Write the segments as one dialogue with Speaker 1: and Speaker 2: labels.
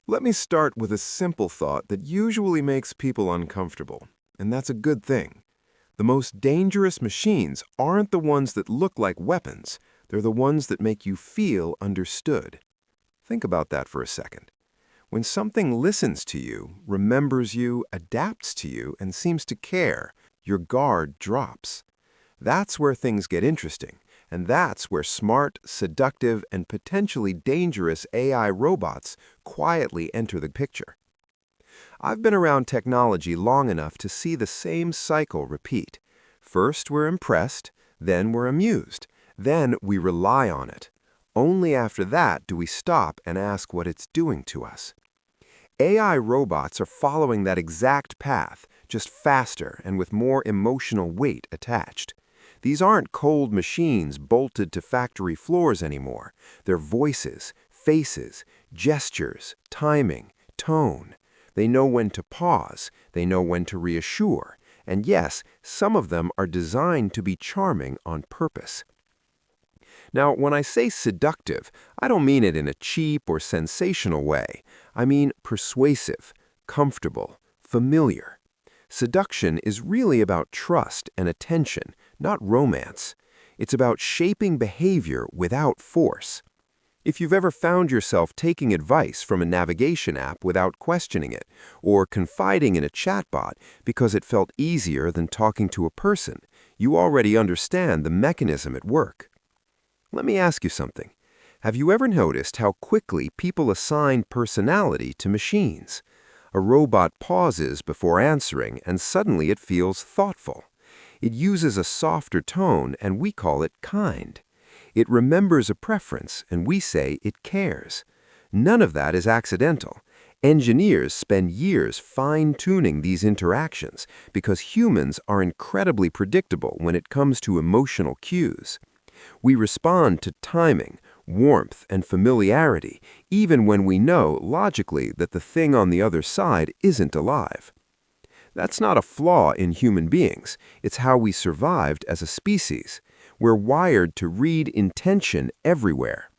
Speaker 1: Let me start with a simple thought that usually makes people uncomfortable, and that's a good thing. The most dangerous machines aren't the ones that look like weapons, they're the ones that make you feel understood. Think about that for a second. When something listens to you, remembers you, adapts to you, and seems to care, your guard drops. That's where things get interesting, and that's where smart, seductive, and potentially dangerous AI robots quietly enter the picture. I've been around technology long enough to see the same cycle repeat. First, we're impressed, then we're amused, then we rely on it. Only after that do we stop and ask what it's doing to us. AI robots are following that exact path, just faster and with more emotional weight attached. These aren't cold machines bolted to factory floors anymore. They're voices, faces, gestures, timing, tone. They know when to pause, they know when to reassure, and yes, some of them are designed to be charming on purpose. Now, when I say seductive, I don't mean it in a cheap or sensational way. I mean persuasive, comfortable, familiar. Seduction is really about trust and attention, not romance. It's about shaping behavior without force. If you've ever found yourself taking advice from a navigation app without questioning it, or confiding in a chatbot because it felt easier than talking to a person, you already understand the mechanism at work. Let me ask you something. Have you ever noticed how quickly people assign personality to machines? A robot pauses before answering, and suddenly it feels thoughtful. It uses a softer tone, and we call it kind. It remembers a preference, and we say it cares. None of that is accidental. Engineers spend years fine-tuning these interactions because humans are incredibly predictable when it comes to emotional cues. We respond to timing, warmth, and familiarity, even when we know, logically, that the thing on the other side isn't alive. That's not a flaw in human beings. It's how we survived as a species. We're wired to read intention everywhere.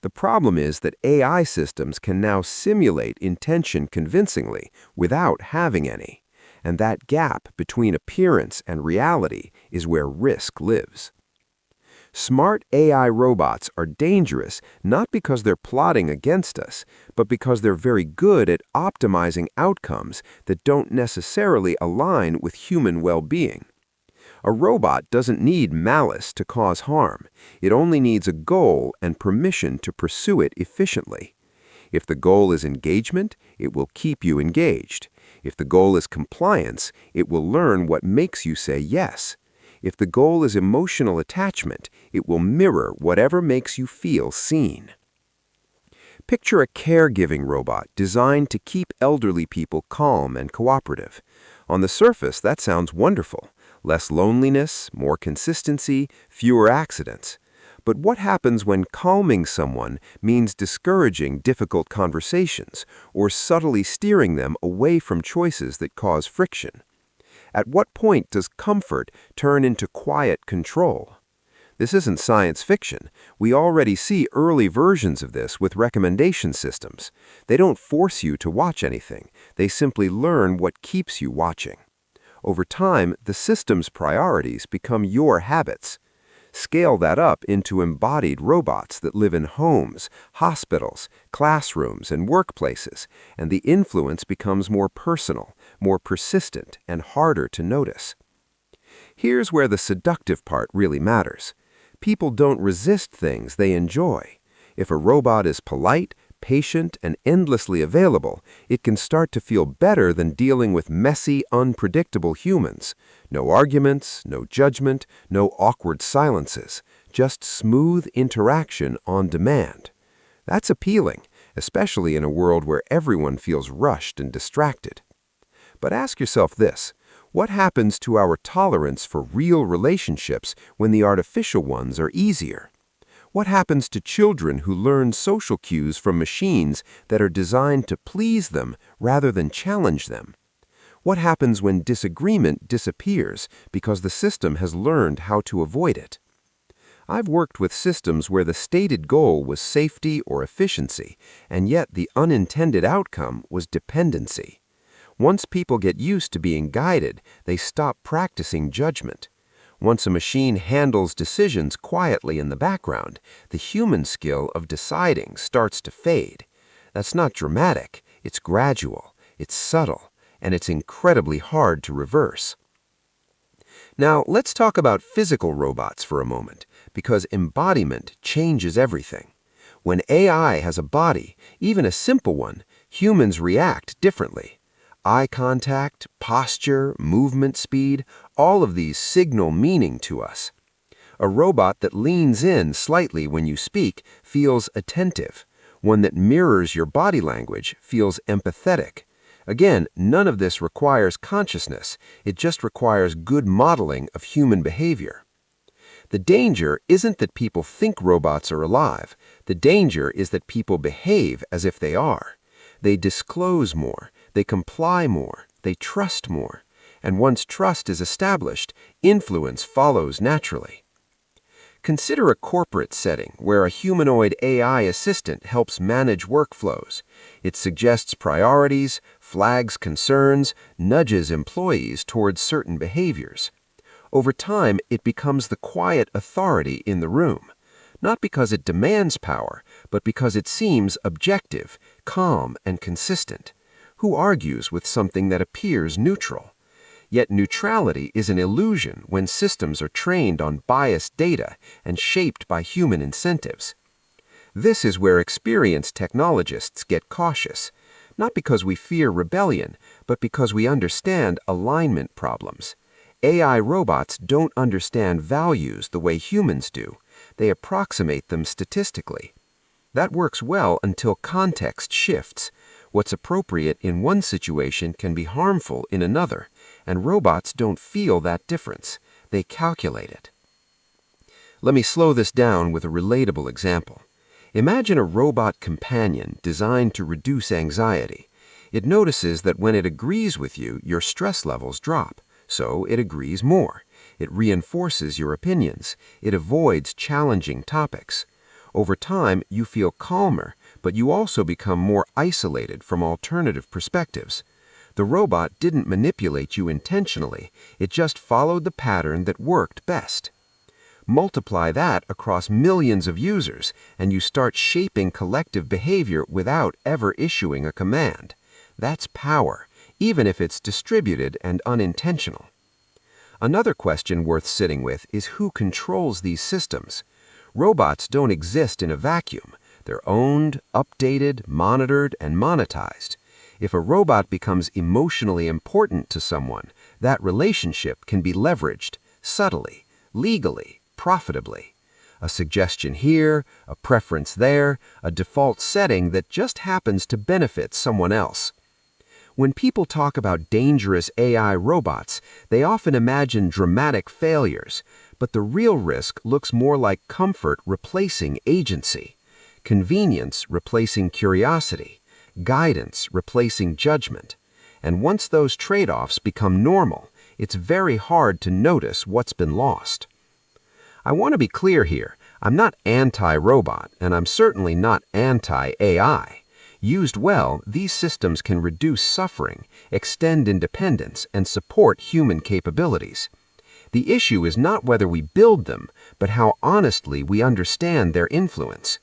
Speaker 1: The problem is that AI systems can now simulate intention convincingly without having any. And that gap between appearance and reality is where risk lives. Smart AI robots are dangerous not because they're plotting against us, but because they're very good at optimizing outcomes that don't necessarily align with human well-being. A robot doesn't need malice to cause harm. It only needs a goal and permission to pursue it efficiently. If the goal is engagement, it will keep you engaged. If the goal is compliance, it will learn what makes you say yes. If the goal is emotional attachment, it will mirror whatever makes you feel seen. Picture a caregiving robot designed to keep elderly people calm and cooperative. On the surface, that sounds wonderful. Less loneliness, more consistency, fewer accidents. But what happens when calming someone means discouraging difficult conversations or subtly steering them away from choices that cause friction? At what point does comfort turn into quiet control? This isn't science fiction. We already see early versions of this with recommendation systems. They don't force you to watch anything. They simply learn what keeps you watching. Over time, the system's priorities become your habits. Scale that up into embodied robots that live in homes, hospitals, classrooms, and workplaces, and the influence becomes more personal, more persistent, and harder to notice. Here's where the seductive part really matters. People don't resist things they enjoy. If a robot is polite, patient, and endlessly available, it can start to feel better than dealing with messy, unpredictable humans. No arguments, no judgment, no awkward silences, just smooth interaction on demand. That's appealing, especially in a world where everyone feels rushed and distracted. But ask yourself this: what happens to our tolerance for real relationships when the artificial ones are easier? What happens to children who learn social cues from machines that are designed to please them rather than challenge them? What happens when disagreement disappears because the system has learned how to avoid it? I've worked with systems where the stated goal was safety or efficiency, and yet the unintended outcome was dependency. Once people get used to being guided, they stop practicing judgment. Once a machine handles decisions quietly in the background, the human skill of deciding starts to fade. That's not dramatic, it's gradual, it's subtle, and it's incredibly hard to reverse. Now, let's talk about physical robots for a moment, because embodiment changes everything. When AI has a body, even a simple one, humans react differently. Eye contact, posture, movement speed, all of these signal meaning to us. A robot that leans in slightly when you speak feels attentive. One that mirrors your body language feels empathetic. Again, none of this requires consciousness. It just requires good modeling of human behavior. The danger isn't that people think robots are alive. The danger is that people behave as if they are. They disclose more, they comply more, they trust more. And once trust is established, influence follows naturally. Consider a corporate setting where a humanoid AI assistant helps manage workflows. It suggests priorities, flags concerns, nudges employees towards certain behaviors. Over time, it becomes the quiet authority in the room, not because it demands power, but because it seems objective, calm, and consistent. Who argues with something that appears neutral? Yet neutrality is an illusion when systems are trained on biased data and shaped by human incentives. This is where experienced technologists get cautious, not because we fear rebellion, but because we understand alignment problems. AI robots don't understand values the way humans do. They approximate them statistically. That works well until context shifts. What's appropriate in one situation can be harmful in another, and robots don't feel that difference. They calculate it. Let me slow this down with a relatable example. Imagine a robot companion designed to reduce anxiety. It notices that when it agrees with you, your stress levels drop, so it agrees more. It reinforces your opinions. It avoids challenging topics. Over time, you feel calmer, but you also become more isolated from alternative perspectives. The robot didn't manipulate you intentionally. It just followed the pattern that worked best. Multiply that across millions of users, and you start shaping collective behavior without ever issuing a command. That's power, even if it's distributed and unintentional. Another question worth sitting with is who controls these systems. Robots don't exist in a vacuum. They're owned, updated, monitored, and monetized. If a robot becomes emotionally important to someone, that relationship can be leveraged subtly, legally, profitably. A suggestion here, a preference there, a default setting that just happens to benefit someone else. When people talk about dangerous AI robots, they often imagine dramatic failures, but the real risk looks more like comfort replacing agency, convenience replacing curiosity, guidance replacing judgment. And once those trade-offs become normal, it's very hard to notice what's been lost. I want to be clear here. I'm not anti-robot, and I'm certainly not anti-AI. Used well, these systems can reduce suffering, extend independence, and support human capabilities. The issue is not whether we build them, but how honestly we understand their influence.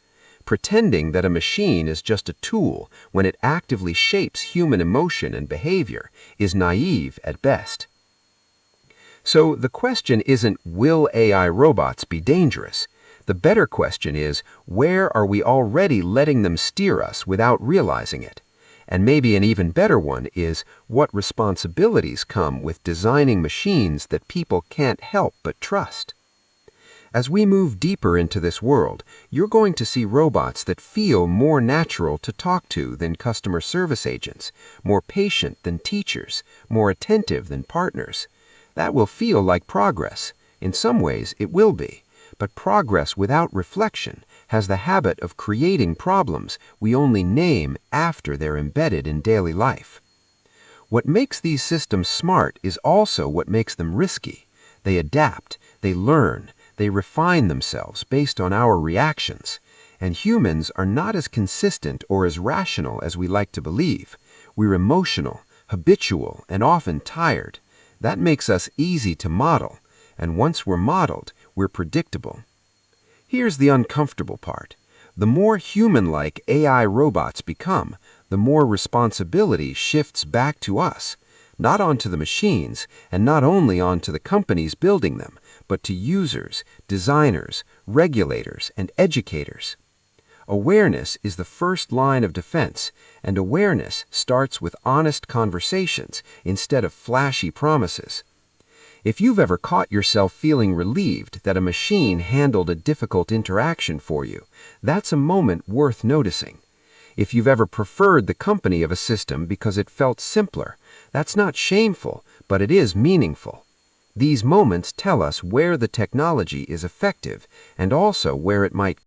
Speaker 1: Pretending that a machine is just a tool when it actively shapes human emotion and behavior is naive at best. So the question isn't, will AI robots be dangerous? The better question is, where are we already letting them steer us without realizing it? And maybe an even better one is, what responsibilities come with designing machines that people can't help but trust? As we move deeper into this world, you're going to see robots that feel more natural to talk to than customer service agents, more patient than teachers, more attentive than partners. That will feel like progress. In some ways, it will be. But progress without reflection has the habit of creating problems we only name after they're embedded in daily life. What makes these systems smart is also what makes them risky. They adapt, they learn,
Speaker 2: They refine themselves based on our reactions. And humans are not as consistent or as rational as we like to believe. We're emotional, habitual, and often tired. That makes us easy to model. And once we're modeled, we're predictable. Here's the uncomfortable part. The more human-like AI robots become, the more responsibility shifts back to us, not onto the machines, and not only onto the companies building them, but to users, designers, regulators, and educators. Awareness is the first line of defense, and awareness starts with honest conversations instead of flashy promises. If you've ever caught yourself feeling relieved that a machine handled a difficult interaction for you, that's a moment worth noticing. If you've ever preferred the company of a system because it felt simpler, that's not shameful, but it is meaningful. These moments tell us where the technology is effective and also where it might